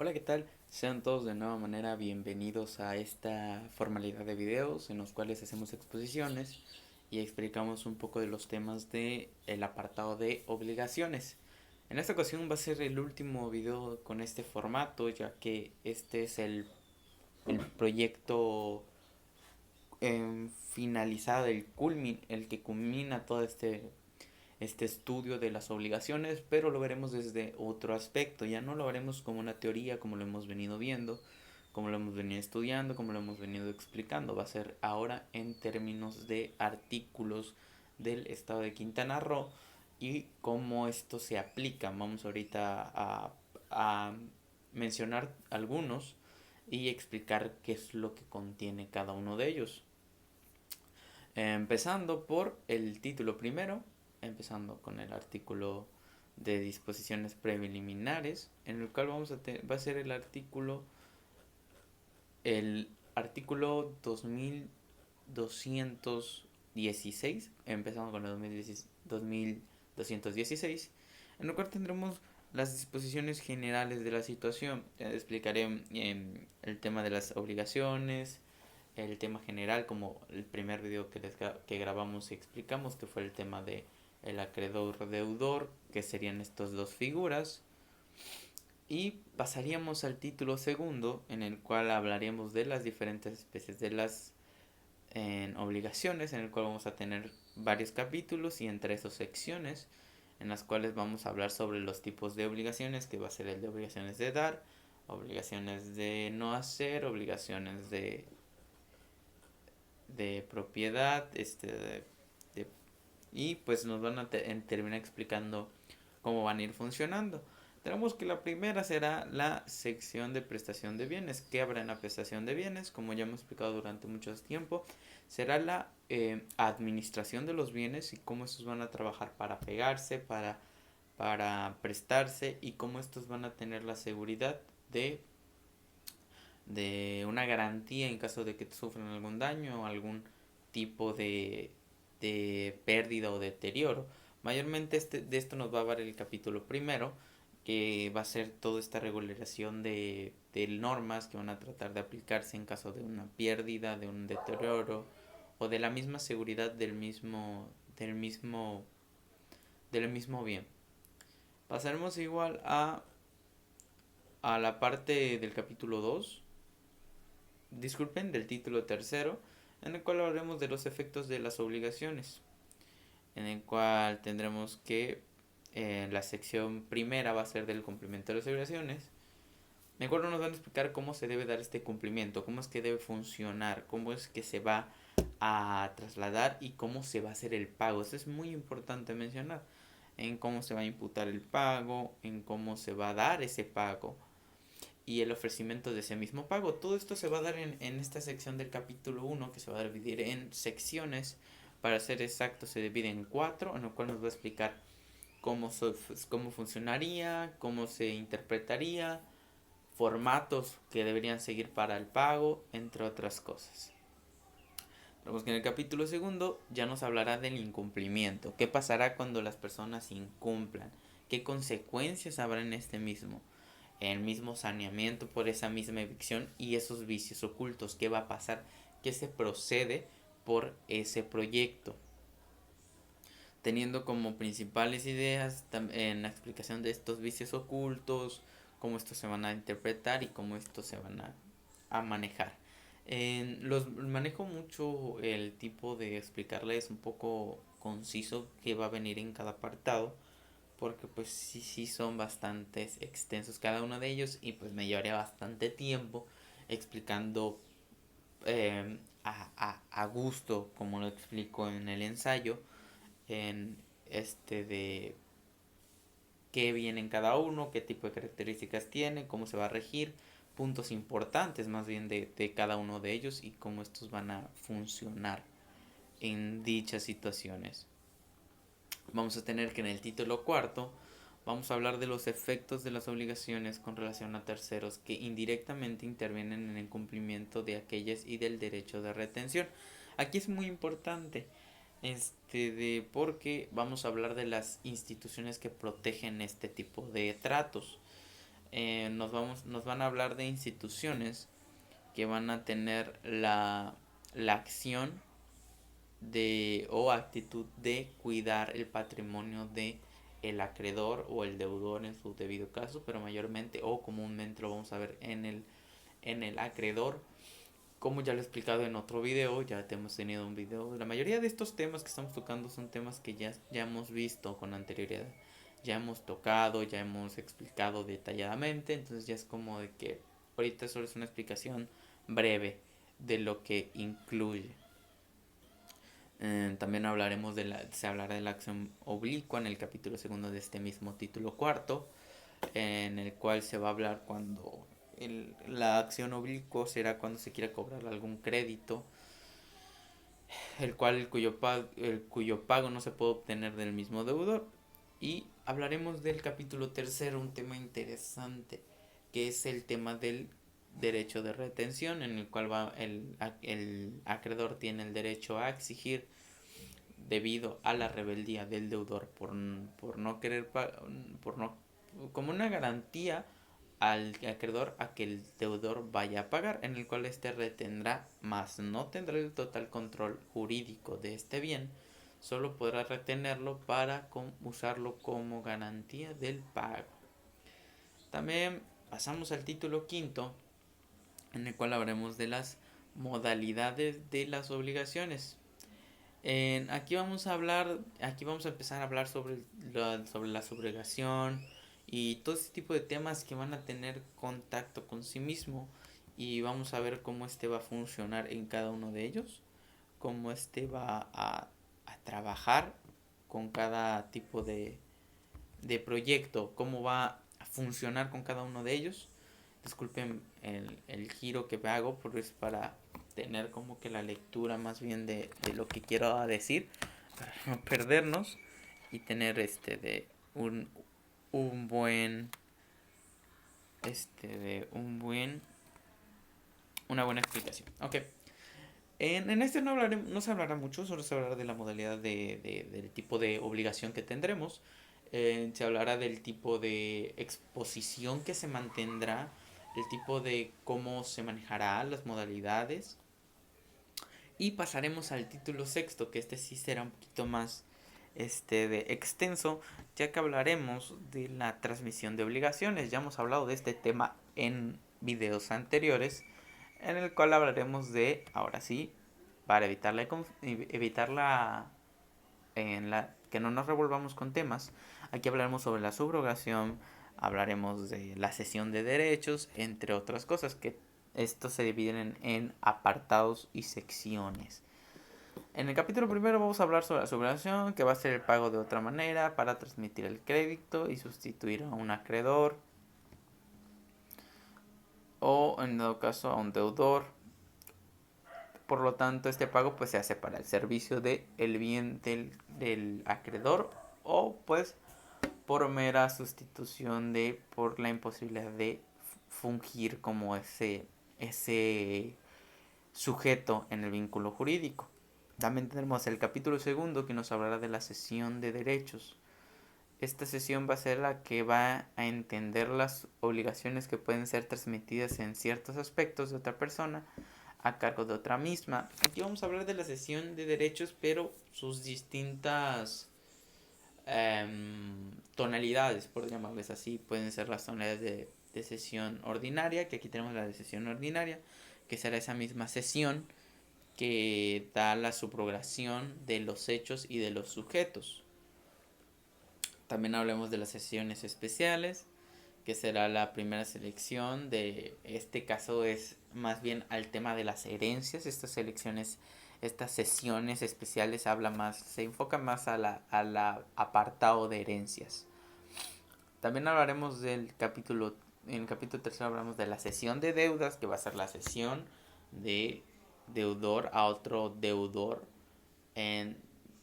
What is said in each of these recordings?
Hola, ¿qué tal? Sean todos de nueva manera bienvenidos a esta formalidad de videos en los cuales hacemos exposiciones y explicamos un poco de los temas de el apartado de obligaciones. En esta ocasión va a ser el último video con este formato, ya que este es el proyecto finalizado, el que culmina todo este estudio de las obligaciones, pero lo veremos desde otro aspecto. Ya no lo veremos como una teoría, como lo hemos venido viendo, como lo hemos venido estudiando, como lo hemos venido explicando. Va a ser ahora en términos de artículos del estado de Quintana Roo y cómo esto se aplica. Vamos ahorita a mencionar algunos y explicar qué es lo que contiene cada uno de ellos. Empezando por el título primero, empezando con el artículo de disposiciones preliminares, en el cual va a ser el artículo 2216, empezando con el 2216, en el cual tendremos las disposiciones generales de la situación. Explicaré el tema de las obligaciones, el tema general, como el primer video que grabamos y explicamos, que fue el tema de el acreedor deudor, que serían estas dos figuras. Y pasaríamos al título segundo, en el cual hablaríamos de las diferentes especies de las obligaciones, en el cual vamos a tener varios capítulos y entre esas secciones en las cuales vamos a hablar sobre los tipos de obligaciones, que va a ser el de obligaciones de dar, obligaciones de no hacer, obligaciones de propiedad, de- y pues nos van a terminar explicando cómo van a ir funcionando. Tenemos que la primera será la sección de prestación de bienes. ¿Qué habrá en la prestación de bienes? Como ya hemos explicado durante mucho tiempo, será la administración de los bienes y cómo estos van a trabajar para pegarse, para prestarse y cómo estos van a tener la seguridad de una garantía en caso de que sufran algún daño o algún tipo de pérdida o deterioro. Mayormente de esto nos va a hablar el capítulo primero, que va a ser toda esta regulación de normas que van a tratar de aplicarse en caso de una pérdida, de un deterioro o de la misma seguridad del mismo bien. Pasaremos igual a la parte del capítulo 2, disculpen, del título tercero, en el cual hablaremos de los efectos de las obligaciones, en el cual tendremos que la sección primera va a ser del cumplimiento de las obligaciones, en el cual nos van a explicar cómo se debe dar este cumplimiento, cómo es que debe funcionar, cómo es que se va a trasladar y cómo se va a hacer el pago. Eso es muy importante mencionar, en cómo se va a imputar el pago, en cómo se va a dar ese pago y el ofrecimiento de ese mismo pago. Todo esto se va a dar en esta sección del capítulo uno, que se va a dividir en secciones. Para ser exacto, se divide en 4, en lo cual nos va a explicar cómo funcionaría, cómo se interpretaría, formatos que deberían seguir para el pago, entre otras cosas. Vemos que en el capítulo segundo ya nos hablará del incumplimiento. ¿Qué pasará cuando las personas incumplan? ¿Qué consecuencias habrá en este mismo? El mismo saneamiento por esa misma evicción y esos vicios ocultos. ¿Qué va a pasar? ¿Qué se procede por ese proyecto? Teniendo como principales ideas en la explicación de estos vicios ocultos, cómo estos se van a interpretar y cómo estos se van a manejar. Manejo mucho el tipo de explicarles un poco conciso que va a venir en cada apartado, porque pues sí son bastantes extensos cada uno de ellos y pues me llevaría bastante tiempo explicando a gusto, como lo explico en el ensayo, en de qué viene en cada uno, qué tipo de características tiene, cómo se va a regir, puntos importantes más bien de cada uno de ellos y cómo estos van a funcionar en dichas situaciones. Vamos a tener que en el título cuarto vamos a hablar de los efectos de las obligaciones con relación a terceros que indirectamente intervienen en el cumplimiento de aquellas y del derecho de retención. Aquí es muy importante porque vamos a hablar de las instituciones que protegen este tipo de tratos. nos van a hablar de instituciones que van a tener la acción de o actitud de cuidar el patrimonio de el acreedor o el deudor en su debido caso, pero mayormente o comúnmente lo vamos a ver en el acreedor. Como ya lo he explicado en otro video, ya hemos tenido un video. La mayoría de estos temas que estamos tocando son temas que ya hemos visto con anterioridad. Ya hemos tocado, ya hemos explicado detalladamente. Entonces ya es como de que ahorita solo es una explicación breve de lo que incluye. También se hablará de la acción oblicua en el capítulo segundo de este mismo título cuarto, en el cual se va a hablar cuando la acción oblicua será cuando se quiera cobrar algún crédito, el cuyo pago no se puede obtener del mismo deudor. Y hablaremos del capítulo tercero, un tema interesante, que es el tema del derecho de retención, en el cual el acreedor tiene el derecho a exigir, debido a la rebeldía del deudor por no querer por no como una garantía al acreedor a que el deudor vaya a pagar, en el cual éste retendrá, mas no tendrá el total control jurídico de este bien, solo podrá retenerlo para usarlo como garantía del pago. También pasamos al título quinto, en el cual hablaremos de las modalidades de las obligaciones. Aquí vamos a empezar a hablar sobre la subrogación y todo ese tipo de temas que van a tener contacto con sí mismo, y vamos a ver cómo este va a funcionar en cada uno de ellos, cómo este va a trabajar con cada tipo de proyecto, cómo va a funcionar con cada uno de ellos. Disculpen el giro que hago, porque es para tener como que la lectura más bien de lo que quiero decir, para no perdernos y tener un buen una buena explicación. Ok. En este no se hablará mucho, solo se hablará de la modalidad del tipo de obligación que tendremos. Se hablará del tipo de exposición que se mantendrá, el tipo de cómo se manejará las modalidades. Y pasaremos al título sexto, que este sí será un poquito más de extenso, ya que hablaremos de la transmisión de obligaciones. Ya hemos hablado de este tema en videos anteriores, en el cual hablaremos de, ahora sí, para que no nos revolvamos con temas, aquí hablaremos sobre la subrogación, hablaremos de la cesión de derechos, entre otras cosas, que estos se dividen en apartados y secciones. En el capítulo primero vamos a hablar sobre la subrogación, que va a ser el pago de otra manera para transmitir el crédito y sustituir a un acreedor, o en dado caso a un deudor. Por lo tanto, este pago pues se hace para el servicio de el bien del acreedor, o pues por mera sustitución por la imposibilidad de fungir como ese sujeto en el vínculo jurídico. También tenemos el capítulo segundo, que nos hablará de la cesión de derechos. Esta sesión va a ser la que va a entender las obligaciones que pueden ser transmitidas en ciertos aspectos de otra persona a cargo de otra misma. Aquí vamos a hablar de la cesión de derechos, pero sus distintas tonalidades, por llamarles así. Pueden ser las tonalidades de cesión ordinaria, que aquí tenemos la de cesión ordinaria, que será esa misma cesión que da la subrogación de los hechos y de los sujetos. También hablemos de las sesiones especiales, que será la primera selección. De este caso es más bien al tema de las herencias. Estas sesiones especiales se enfoca más a la apartado de herencias. También hablaremos en el capítulo tercero hablamos de la cesión de deudas, que va a ser la cesión de deudor a otro deudor,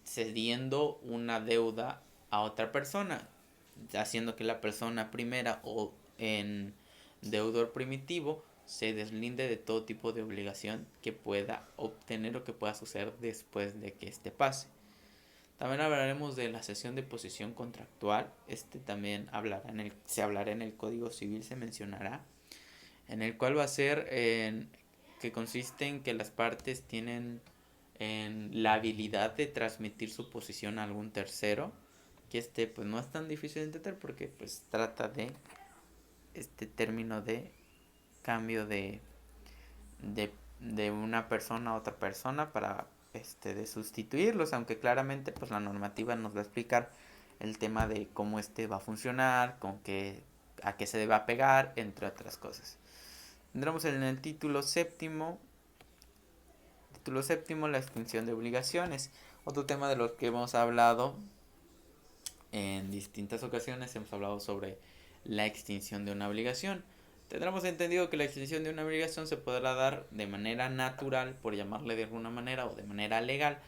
cediendo una deuda a otra persona, haciendo que la persona primera o en deudor primitivo se deslinde de todo tipo de obligación que pueda obtener o que pueda suceder después de que este pase. También hablaremos de la cesión de posesión contractual. También se hablará en el Código Civil, se mencionará, en el cual va a ser que consiste en que las partes tienen la habilidad de transmitir su posición a algún tercero, que pues no es tan difícil de entender porque pues trata de este término de cambio de una persona a otra persona para de sustituirlos, aunque claramente pues la normativa nos va a explicar el tema de cómo va a funcionar, a qué se debe apegar, entre otras cosas. Tendremos en el título séptimo la extinción de obligaciones, otro tema de los que hemos hablado en distintas ocasiones. Hemos hablado sobre la extinción de una obligación. Tendremos entendido que la extinción de una obligación se podrá dar de manera natural, por llamarle de alguna manera, o de manera legal,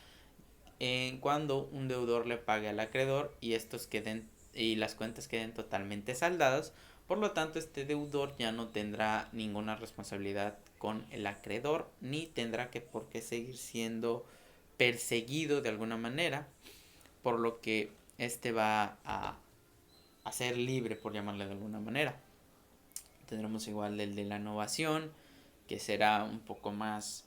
cuando un deudor le pague al acreedor y las cuentas queden totalmente saldadas. Por lo tanto, este deudor ya no tendrá ninguna responsabilidad con el acreedor, ni tendrá por qué seguir siendo perseguido de alguna manera, por lo que va a ser libre, por llamarle de alguna manera. Tendremos igual el de la innovación, que será un poco más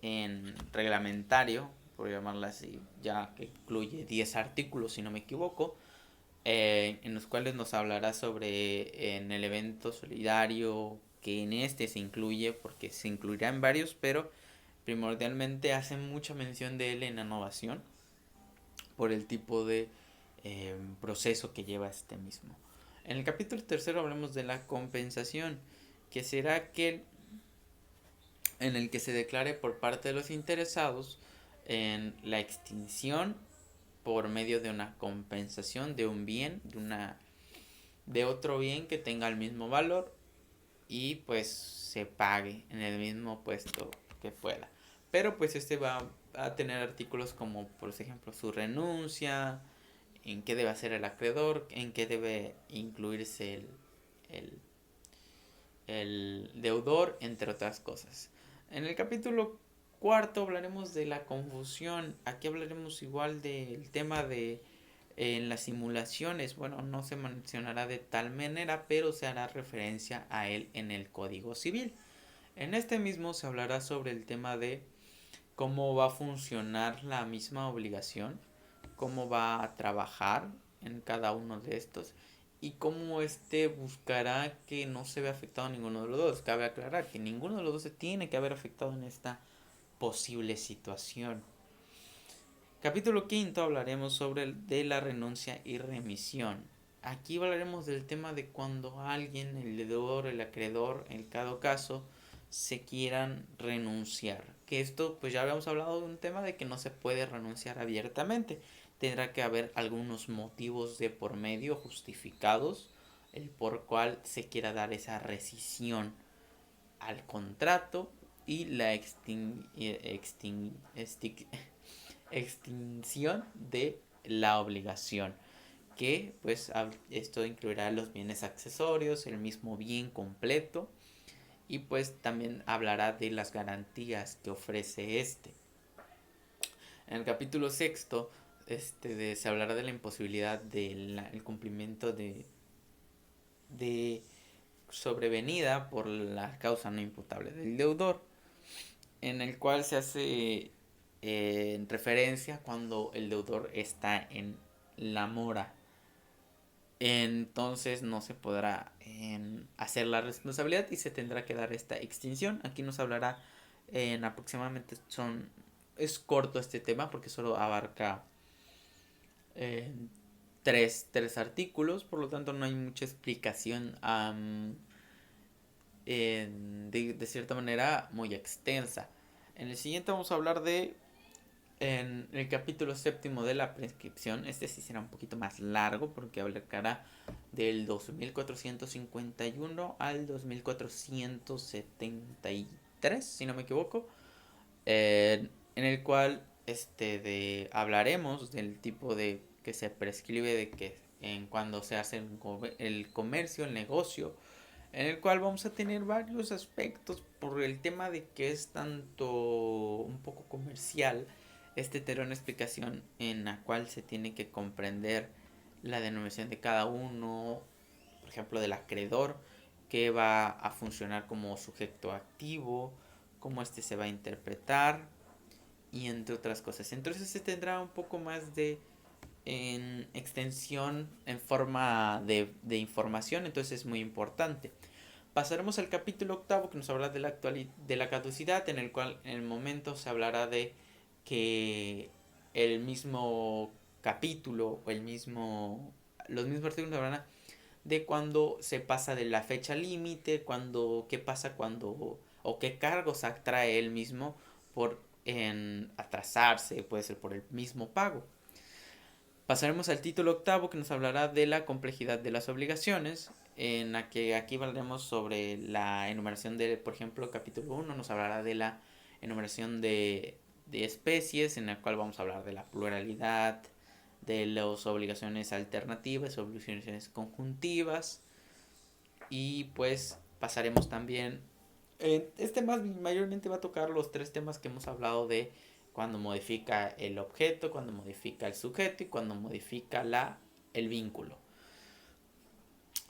en reglamentario, por llamarlo así, ya que incluye 10 artículos, si no me equivoco, en los cuales nos hablará sobre en el evento solidario, que en se incluye, porque se incluirá en varios, pero primordialmente hace mucha mención de él en la innovación, por el tipo de proceso que lleva mismo. En el capítulo tercero hablamos de la compensación, que será aquel en el que se declare por parte de los interesados en la extinción por medio de una compensación de un bien, de otro bien que tenga el mismo valor, y pues se pague en el mismo puesto que pueda. Pero pues va a tener artículos como, por ejemplo, su renuncia, en qué debe hacer el acreedor, en qué debe incluirse el, el deudor, entre otras cosas. En el capítulo cuarto hablaremos de la confusión. Aquí hablaremos igual del tema de en las simulaciones. Bueno, no se mencionará de tal manera, pero se hará referencia a él en el Código Civil. En este mismo se hablará sobre el tema de cómo va a funcionar la misma obligación, cómo va a trabajar en cada uno de estos, y cómo buscará que no se vea afectado ninguno de los dos. Cabe aclarar que ninguno de los dos se tiene que haber afectado en esta posible situación. Capítulo quinto hablaremos sobre de la renuncia y remisión. Aquí hablaremos del tema de cuando alguien, el deudor, el acreedor, en cada caso, se quieran renunciar. Que esto, pues ya habíamos hablado de un tema de que no se puede renunciar abiertamente. Tendrá que haber algunos motivos de por medio justificados, el por cual se quiera dar esa rescisión al contrato y la extinción de la obligación, que pues esto incluirá los bienes accesorios, el mismo bien completo, y pues también hablará de las garantías que ofrece En el capítulo sexto se hablará de la imposibilidad del cumplimiento de sobrevenida por la causa no imputable del deudor, en el cual se hace en referencia cuando el deudor está en la mora. Entonces no se podrá hacer la responsabilidad y se tendrá que dar esta extinción. Aquí nos hablará en aproximadamente es corto este tema porque solo abarca tres artículos, por lo tanto no hay mucha explicación de cierta manera muy extensa. En el siguiente vamos a hablar en el capítulo séptimo de la prescripción. Sí será un poquito más largo porque hablará del 2451 al 2473, si no me equivoco, en el cual hablaremos del tipo de que se prescribe de que en cuando se hace el comercio, el negocio, en el cual vamos a tener varios aspectos por el tema de que es tanto un poco comercial. este te da una explicación en la cual se tiene que comprender la denominación de cada uno, por ejemplo, del acreedor, que va a funcionar como sujeto activo, cómo este se va a interpretar y entre otras cosas. Entonces se tendrá un poco más de en extensión en forma de información, entonces es muy importante. Pasaremos al capítulo octavo, que nos habla de de la caducidad, en el cual en el momento se hablará de que el mismo capítulo o los mismos artículos hablarán de cuando se pasa de la fecha límite, qué pasa cuando o qué cargos atrae él mismo por en atrasarse, puede ser por el mismo pago. Pasaremos al título octavo, que nos hablará de la complejidad de las obligaciones, en la que aquí hablaremos sobre la enumeración de, por ejemplo, capítulo 1 nos hablará de la enumeración de especies, en la cual vamos a hablar de la pluralidad, de las obligaciones alternativas, obligaciones conjuntivas, y pues pasaremos también, este más mayormente va a tocar los tres temas que hemos hablado de cuando modifica el objeto, cuando modifica el sujeto y cuando modifica el vínculo.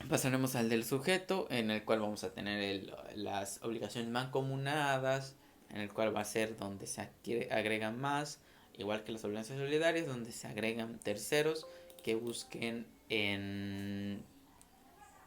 Pasaremos al del sujeto, en el cual vamos a tener las obligaciones mancomunadas, en el cual va a ser donde se agregan más, igual que las obligaciones solidarias, donde se agregan terceros que busquen de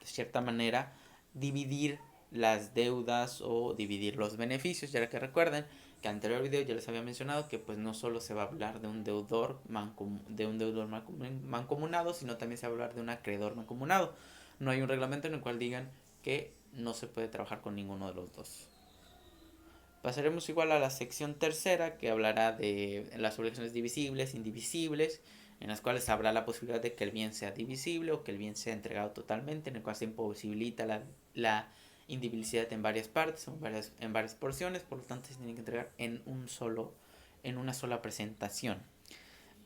cierta manera dividir las deudas o dividir los beneficios, ya que recuerden que en el anterior video ya les había mencionado que pues no solo se va a hablar de un deudor mancomunado, sino también se va a hablar de un acreedor mancomunado. No hay un reglamento en el cual digan que no se puede trabajar con ninguno de los dos. Pasaremos igual a la sección tercera, que hablará de las obligaciones divisibles, indivisibles, en las cuales habrá la posibilidad de que el bien sea divisible o que el bien sea entregado totalmente, en el cual se imposibilita la indivisibilidad en varias partes o en varias porciones, por lo tanto se tiene que entregar en una sola presentación.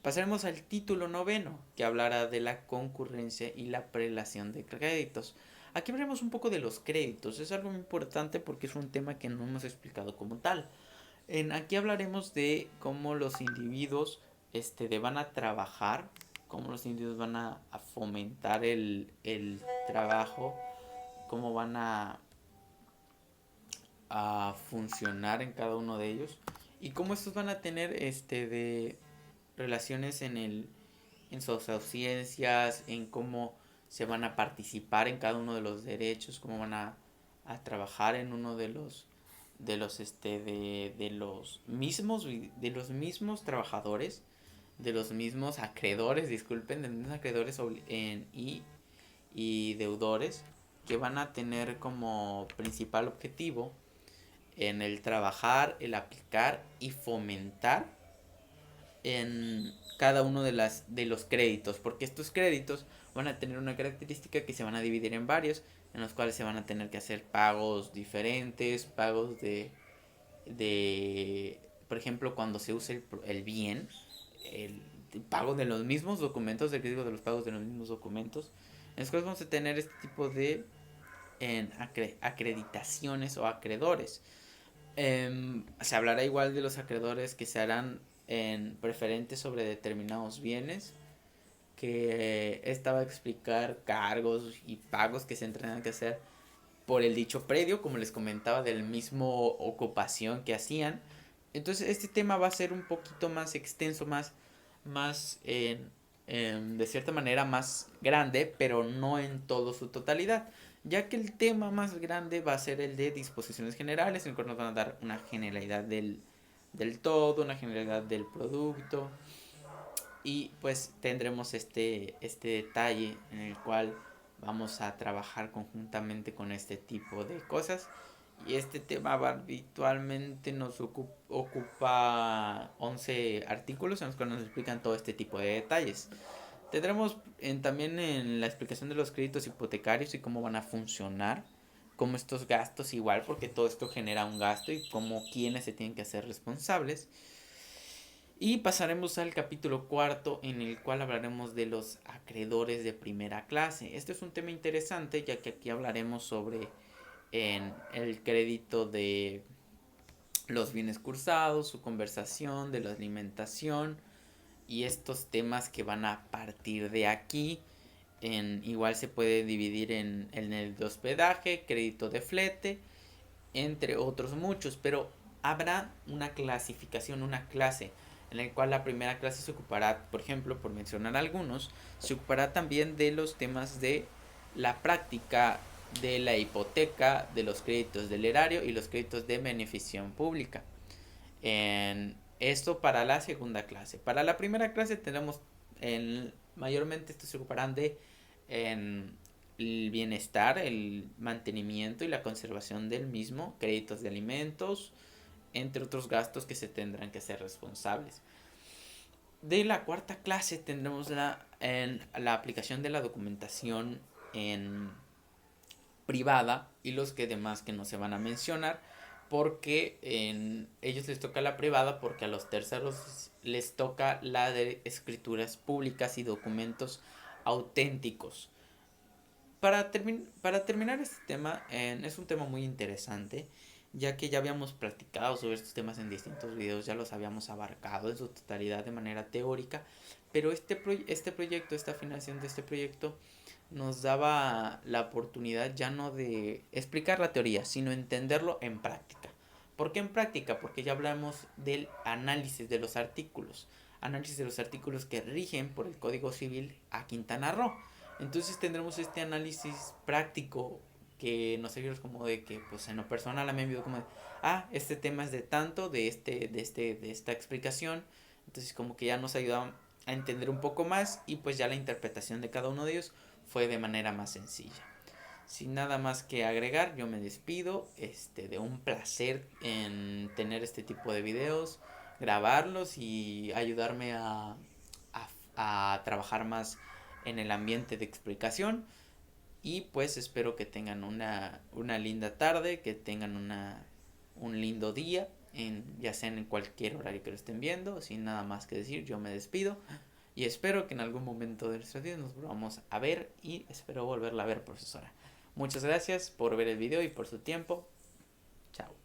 Pasaremos al título noveno, que hablará de la concurrencia y la prelación de créditos. Aquí hablaremos un poco de los créditos, es algo muy importante porque es un tema que no hemos explicado como tal. Aquí hablaremos de cómo los individuos van a trabajar, cómo los individuos van a fomentar el trabajo, cómo van a funcionar en cada uno de ellos y cómo estos van a tener de relaciones en sus ausencias, en cómo se van a participar en cada uno de los derechos, cómo van a trabajar en uno de los mismos trabajadores, de los mismos acreedores, disculpen, de los mismos acreedores y deudores, que van a tener como principal objetivo en el trabajar, el aplicar y fomentar en cada uno de los créditos, porque estos créditos van a tener una característica que se van a dividir en varios, en los cuales se van a tener que hacer pagos diferentes, pagos por ejemplo, cuando se usa el bien, el pago de los mismos documentos, el riesgo de los pagos de los mismos documentos, en los cuales vamos a tener este tipo de acreditaciones o acreedores. Se hablará igual de los acreedores que se harán en preferentes sobre determinados bienes, que esta va a explicar cargos y pagos que se tendrán que hacer por el dicho predio, como les comentaba, del mismo ocupación que hacían. Entonces este tema va a ser un poquito más extenso, más de cierta manera más grande, pero no en toda su totalidad, ya que el tema más grande va a ser el de disposiciones generales, en el cual nos van a dar una generalidad del todo, una generalidad del producto, y pues tendremos este detalle en el cual vamos a trabajar conjuntamente con este tipo de cosas. Y este tema habitualmente nos ocupa 11 artículos en los que nos explican todo este tipo de detalles. Tendremos también en la explicación de los créditos hipotecarios y cómo van a funcionar, cómo estos gastos igual, porque todo esto genera un gasto y cómo quienes se tienen que hacer responsables. Y pasaremos al capítulo cuarto, en el cual hablaremos de los acreedores de primera clase. Este es un tema interesante, ya que aquí hablaremos sobre el crédito los bienes cursados, su conversación, de la alimentación y estos temas que van a partir de aquí. Igual se puede dividir en el de hospedaje, crédito de flete, entre otros muchos, pero habrá una clasificación, una clase, en la cual la primera clase se ocupará, por ejemplo, por mencionar algunos, se ocupará también de los temas de la práctica de la hipoteca, de los créditos del erario y los créditos de beneficio pública. En esto para la segunda clase. Para la primera clase tenemos mayormente estos se ocuparán de en el bienestar, el mantenimiento y la conservación del mismo, créditos de alimentos, entre otros gastos que se tendrán que ser responsables. De la cuarta clase tendremos la aplicación de la documentación en privada y los que demás que no se van a mencionar porque en ellos les toca la privada porque a los terceros les toca la de escrituras públicas y documentos auténticos. Para terminar este tema, es un tema muy interesante, ya que ya habíamos platicado sobre estos temas en distintos videos, ya los habíamos abarcado en su totalidad de manera teórica, pero este proyecto, esta afinación de este proyecto, nos daba la oportunidad ya no de explicar la teoría, sino entenderlo en práctica. ¿Por qué en práctica? Porque ya hablamos del análisis de los artículos que rigen por el Código Civil a Quintana Roo. Entonces tendremos este análisis práctico que nos sirve como de que pues en lo personal a mí me envió como de, este tema es de tanto, de esta explicación. Entonces como que ya nos ayuda a entender un poco más y pues ya la interpretación de cada uno de ellos fue de manera más sencilla. Sin nada más que agregar, yo me despido, de un placer en tener este tipo de videos, grabarlos y ayudarme a trabajar más en el ambiente de explicación. Y pues espero que tengan una linda tarde, que tengan un lindo día, ya sea en cualquier horario que lo estén viendo. Sin nada más que decir, yo me despido. Y espero que en algún momento de nuestra vida nos volvamos a ver y espero volverla a ver, profesora. Muchas gracias por ver el video y por su tiempo. Chao.